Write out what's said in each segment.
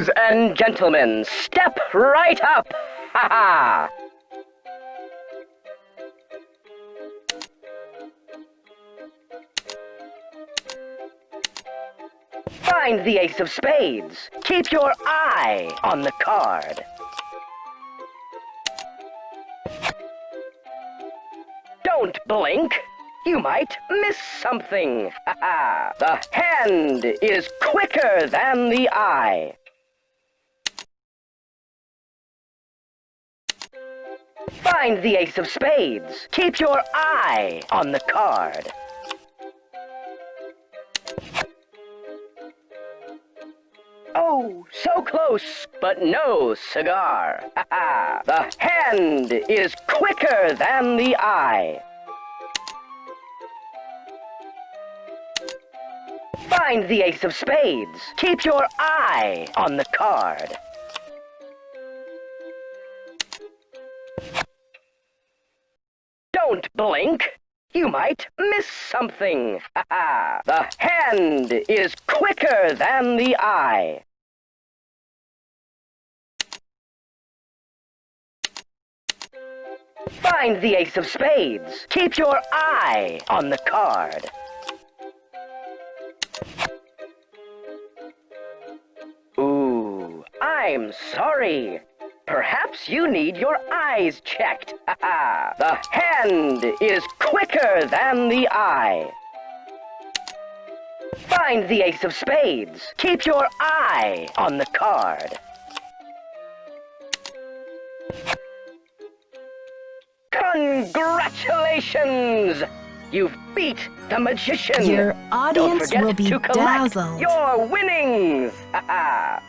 Ladies and gentlemen, step right up! Ha ha! Find the ace of spades. Keep your eye on the card. Don't blink. You might miss something. Ha ha! The hand is quicker than the eye. Find the ace of spades. Keep your eye on the card. Oh, so close, but no cigar. Ha ha! The hand is quicker than the eye. Find the ace of spades. Keep your eye on the card. Don't blink. You might miss something. Ha ha! The hand is quicker than the eye. Find the ace of spades. Keep your eye on the card. Ooh, I'm sorry. Perhaps you need your eyes checked. Ha ha! The hand is quicker than the eye. Find the ace of spades. Keep your eye on the card. Congratulations! You've beat the magician. Your Don't audience forget will be to collect dazzled. your winnings. Ha ha!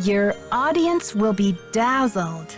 Your audience will be dazzled.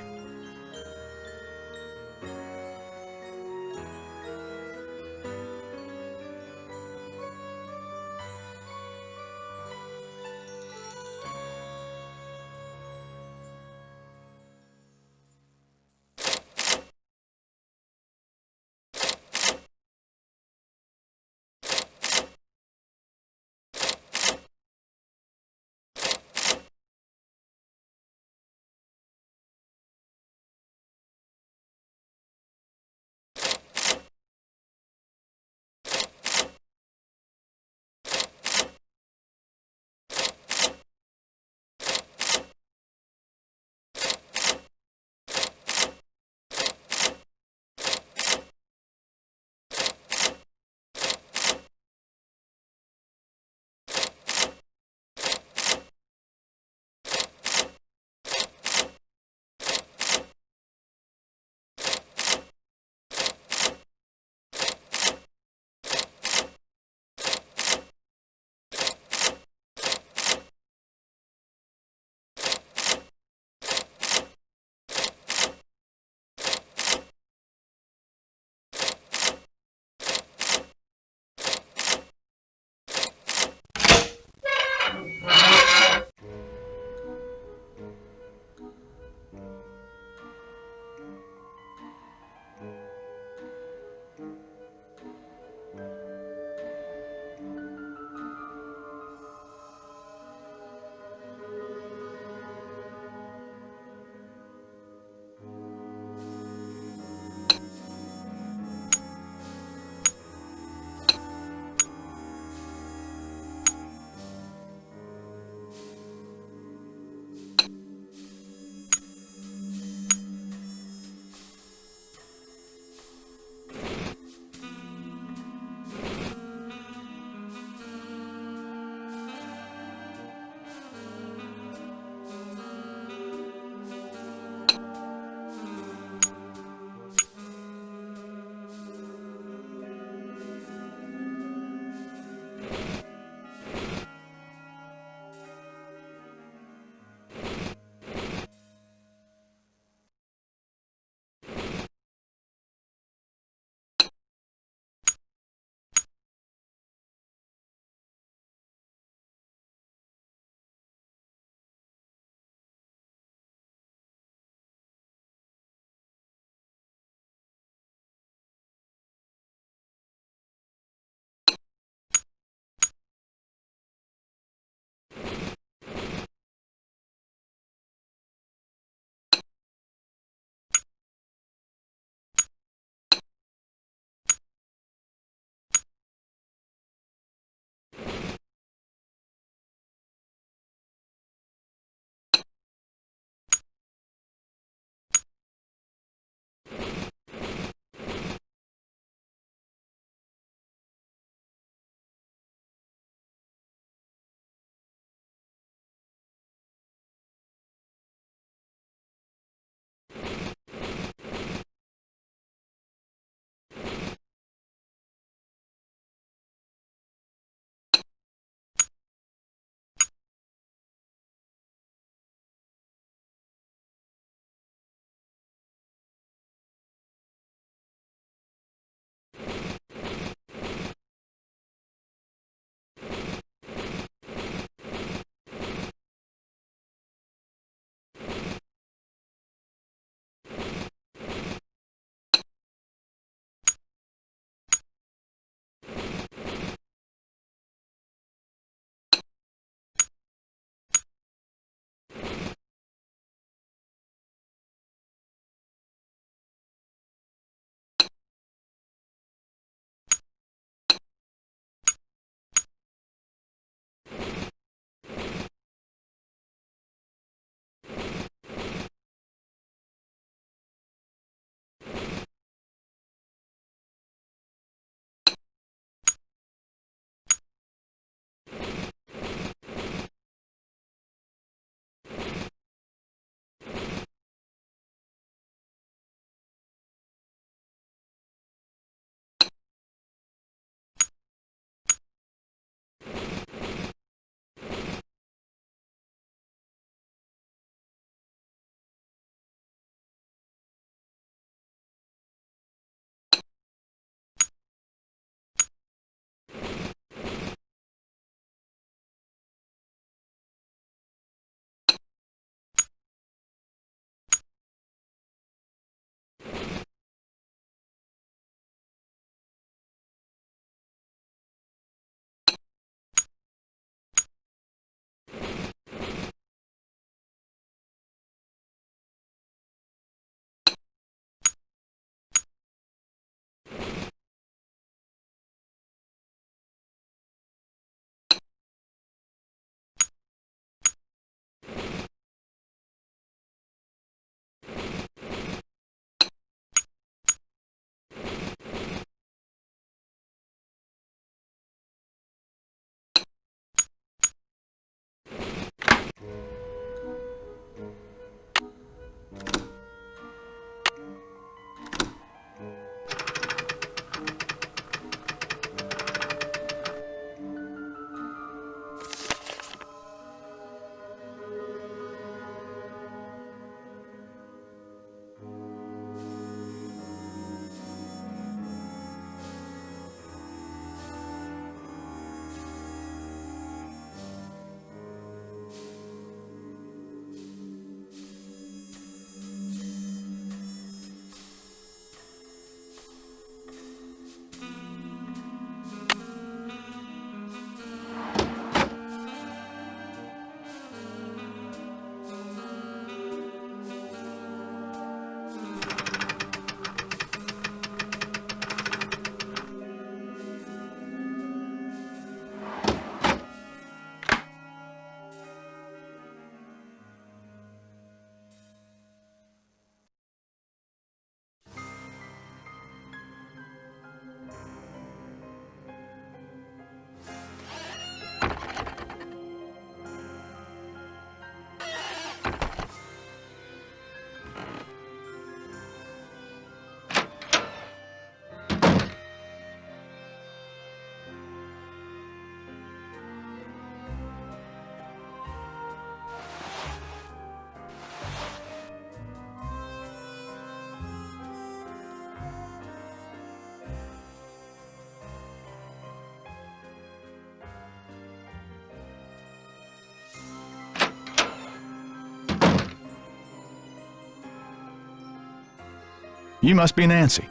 You must be Nancy.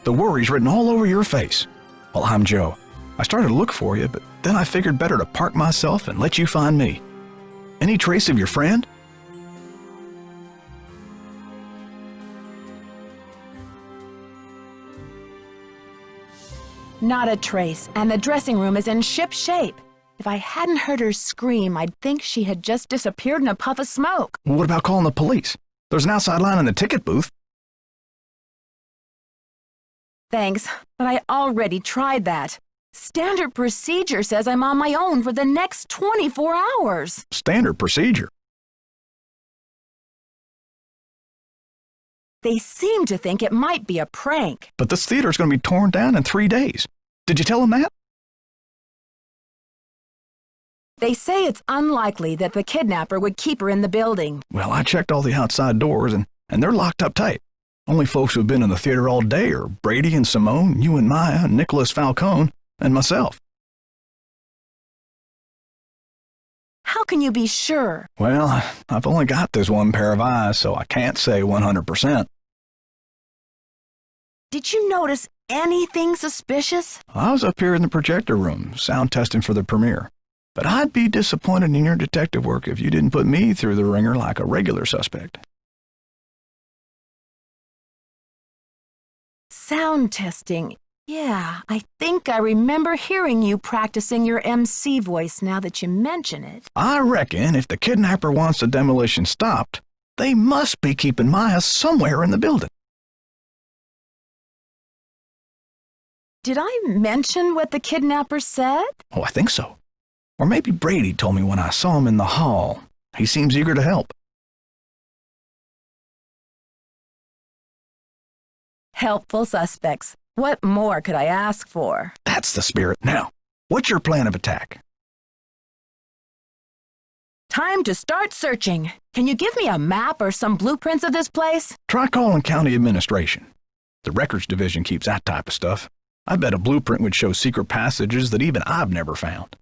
The worry's written all over your face. Well, I'm Joe. I started to look for you, but then I figured better to park myself and let you find me. Any trace of your friend? Not a trace, and the dressing room is in ship shape. If I hadn't heard her scream, I'd think she had just disappeared in a puff of smoke. What about calling the police? There's an outside line in the ticket booth. Thanks, but I already tried that. Standard procedure says I'm on my own for the next 24 hours. Standard procedure. They seem to think it might be a prank. But this theater's going to be torn down in 3 days. Did you tell them that? They say it's unlikely that the kidnapper would keep her in the building. Well, I checked all the outside doors, and they're locked up tight. Only folks who've been in the theater all day are Brady and Simone, you and Maya, Nicholas Falcone, and myself. How can you be sure? Well, I've only got this one pair of eyes, so I can't say 100%. Did you notice anything suspicious? I was up here in the projector room, sound testing for the premiere. But I'd be disappointed in your detective work if you didn't put me through the ringer like a regular suspect. Sound testing. Yeah, I think I remember hearing you practicing your MC voice now that you mention it. I reckon if the kidnapper wants the demolition stopped, they must be keeping Maya somewhere in the building. Did I mention what the kidnapper said? Oh, I think so. Or maybe Brady told me when I saw him in the hall. He seems eager to help. Helpful suspects. What more could I ask for? That's the spirit. Now, what's your plan of attack? Time to start searching. Can you give me a map or some blueprints of this place? Try calling county administration. The records division keeps that type of stuff. I bet a blueprint would show secret passages that even I've never found.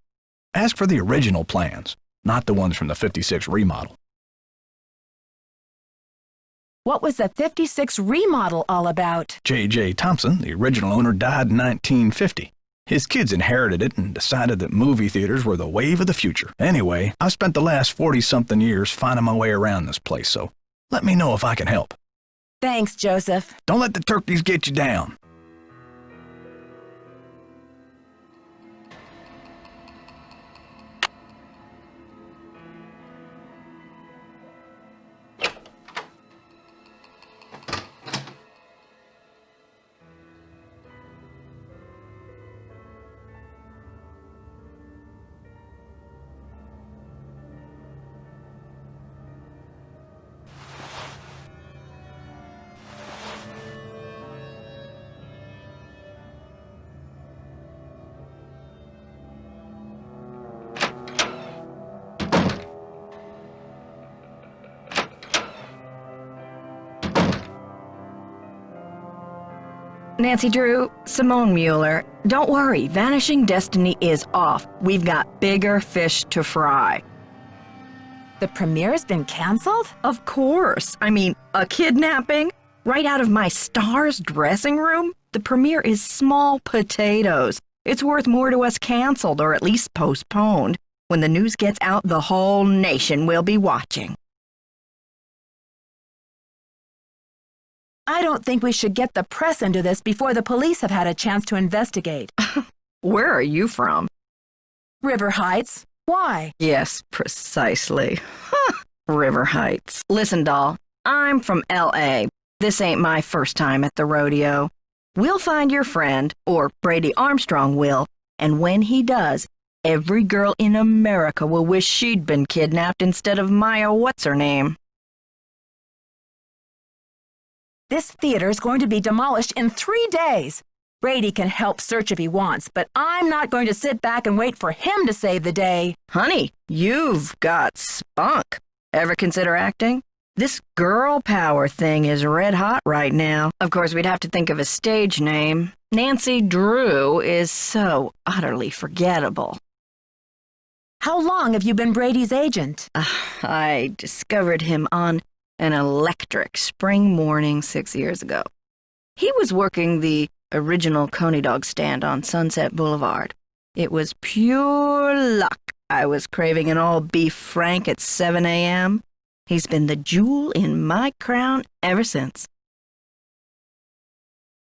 Ask for the original plans, not the ones from the 56 remodel. What was the 56 remodel all about? J.J. Thompson, the original owner, died in 1950. His kids inherited it and decided that movie theaters were the wave of the future. Anyway, I've spent the last 40-something years finding my way around this place, so let me know if I can help. Thanks, Joseph. Don't let the turkeys get you down. Nancy Drew, Simone Mueller, don't worry, Vanishing Destiny is off. We've got bigger fish to fry. The premiere's been canceled? Of course. I mean, a kidnapping? Right out of my star's dressing room? The premiere is small potatoes. It's worth more to us canceled, or at least postponed. When the news gets out, the whole nation will be watching. I don't think we should get the press into this before the police have had a chance to investigate. Where are you from? River Heights. Why? Yes, precisely. River Heights. Listen, doll, I'm from L.A. This ain't my first time at the rodeo. We'll find your friend, or Brady Armstrong will, and when he does, every girl in America will wish she'd been kidnapped instead of Maya what's-her-name. This theater's going to be demolished in 3 days. Brady can help search if he wants, but I'm not going to sit back and wait for him to save the day. Honey, you've got spunk. Ever consider acting? This girl power thing is red hot right now. Of course, we'd have to think of a stage name. Nancy Drew is so utterly forgettable. How long have you been Brady's agent? I discovered him on an electric spring morning 6 years ago. He was working the original Coney Dog stand on Sunset Boulevard. It was pure luck I was craving an all-beef Frank at 7 a.m. He's been the jewel in my crown ever since.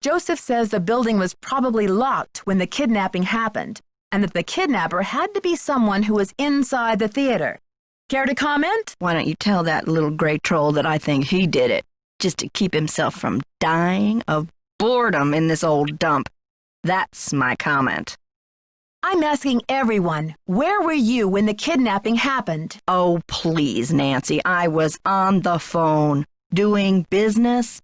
Joseph says the building was probably locked when the kidnapping happened, and that the kidnapper had to be someone who was inside the theater. Care to comment? Why don't you tell that little gray troll that I think he did it, just to keep himself from dying of boredom in this old dump? That's my comment. I'm asking everyone, where were you when the kidnapping happened? Oh, please, Nancy, I was on the phone, doing business.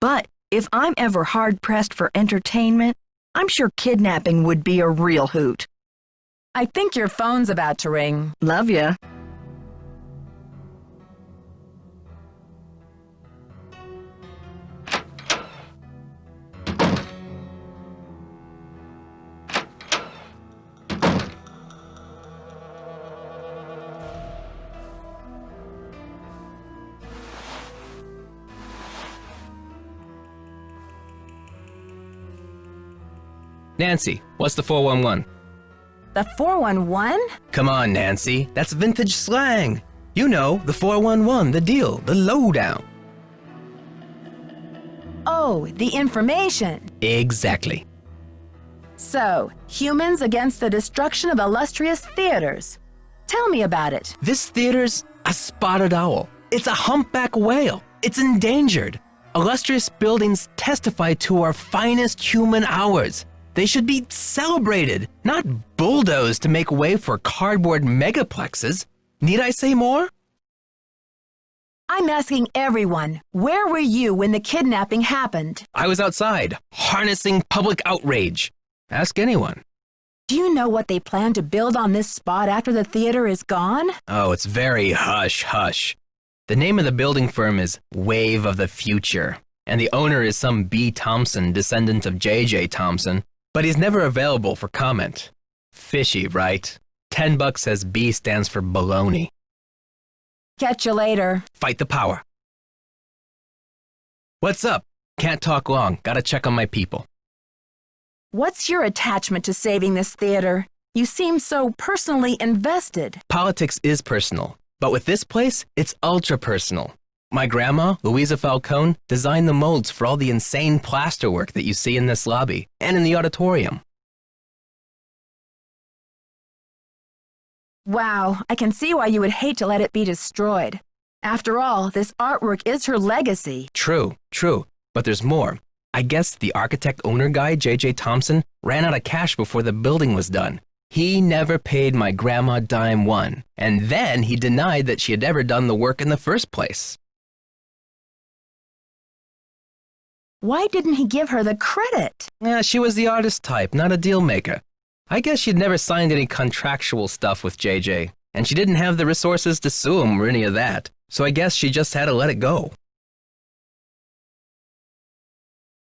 But if I'm ever hard-pressed for entertainment, I'm sure kidnapping would be a real hoot. I think your phone's about to ring. Love ya. Nancy, what's the 411? The 411? Come on, Nancy, that's vintage slang. You know, the 411, the deal, the lowdown. Oh, the information. Exactly. So, humans against the destruction of illustrious theaters. Tell me about it. This theater's a spotted owl. It's a humpback whale. It's endangered. Illustrious buildings testify to our finest human hours. They should be celebrated, not bulldozed to make way for cardboard megaplexes. Need I say more? I'm asking everyone, where were you when the kidnapping happened? I was outside, harnessing public outrage. Ask anyone. Do you know what they plan to build on this spot after the theater is gone? Oh, it's very hush-hush. The name of the building firm is Wave of the Future, and the owner is some B. Thompson, descendant of J.J. Thompson, but he's never available for comment. Fishy, right? $10 says B stands for baloney. Catch you later. Fight the power. What's up? Can't talk long. Gotta check on my people. What's your attachment to saving this theater? You seem so personally invested. Politics is personal, but with this place, it's ultra-personal. My grandma, Louisa Falcone, designed the molds for all the insane plasterwork that you see in this lobby and in the auditorium. Wow, I can see why you would hate to let it be destroyed. After all, this artwork is her legacy. True, but there's more. I guess the architect-owner guy, J.J. Thompson, ran out of cash before the building was done. He never paid my grandma dime one, and then he denied that she had ever done the work in the first place. Why didn't he give her the credit? Yeah, she was the artist type, not a deal maker. I guess she'd never signed any contractual stuff with JJ, and she didn't have the resources to sue him or any of that, so I guess she just had to let it go.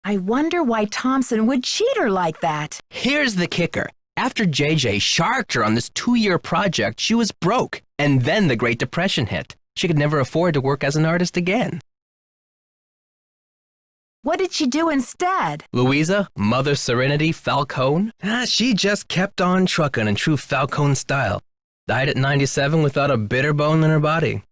I wonder why Thompson would cheat her like that. Here's the kicker. After JJ sharked her on this 2-year project, she was broke, and then the Great Depression hit. She could never afford to work as an artist again. What did she do instead? Louisa, Mother Serenity Falcone? She just kept on trucking in true Falcone style. Died at 97 without a bitter bone in her body.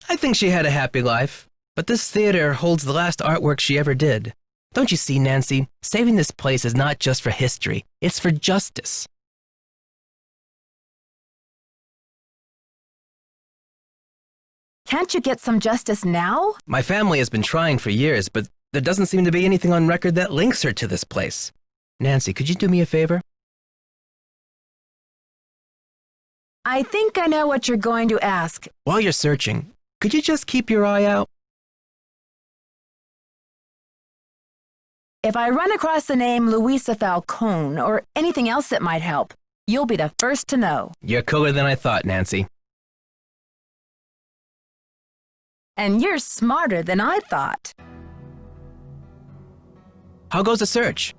I think she had a happy life, but this theater holds the last artwork she ever did. Don't you see, Nancy? Saving this place is not just for history, it's for justice. Can't you get some justice now? My family has been trying for years, but there doesn't seem to be anything on record that links her to this place. Nancy, could you do me a favor? I think I know what you're going to ask. While you're searching, could you just keep your eye out? If I run across the name Louisa Falcone or anything else that might help, you'll be the first to know. You're cooler than I thought, Nancy. And you're smarter than I thought. How goes the search?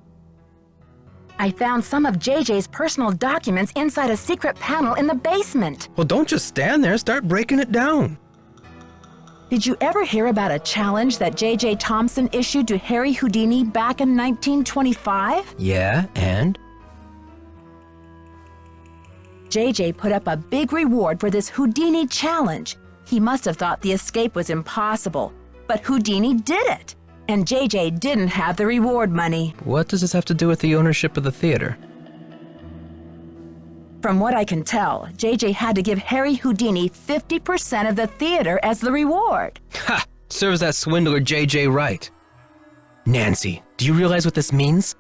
I found some of JJ's personal documents inside a secret panel in the basement. Well, don't just stand there, start breaking it down. Did you ever hear about a challenge that J.J. Thompson issued to Harry Houdini back in 1925? Yeah, and? J.J. put up a big reward for this Houdini challenge. He must have thought the escape was impossible, but Houdini did it, and J.J. didn't have the reward money. What does this have to do with the ownership of the theater? From what I can tell, J.J. had to give Harry Houdini 50% of the theater as the reward. Ha! Serves that swindler J.J. right. Nancy, do you realize what this means?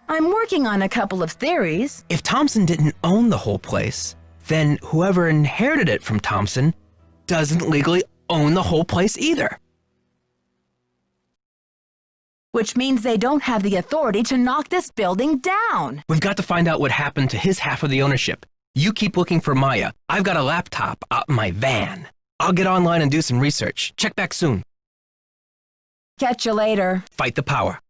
I'm working on a couple of theories. If Thompson didn't own the whole place, then whoever inherited it from Thompson doesn't legally own the whole place either. Which means they don't have the authority to knock this building down. We've got to find out what happened to his half of the ownership. You keep looking for Maya. I've got a laptop out in my van. I'll get online and do some research. Check back soon. Catch you later. Fight the power.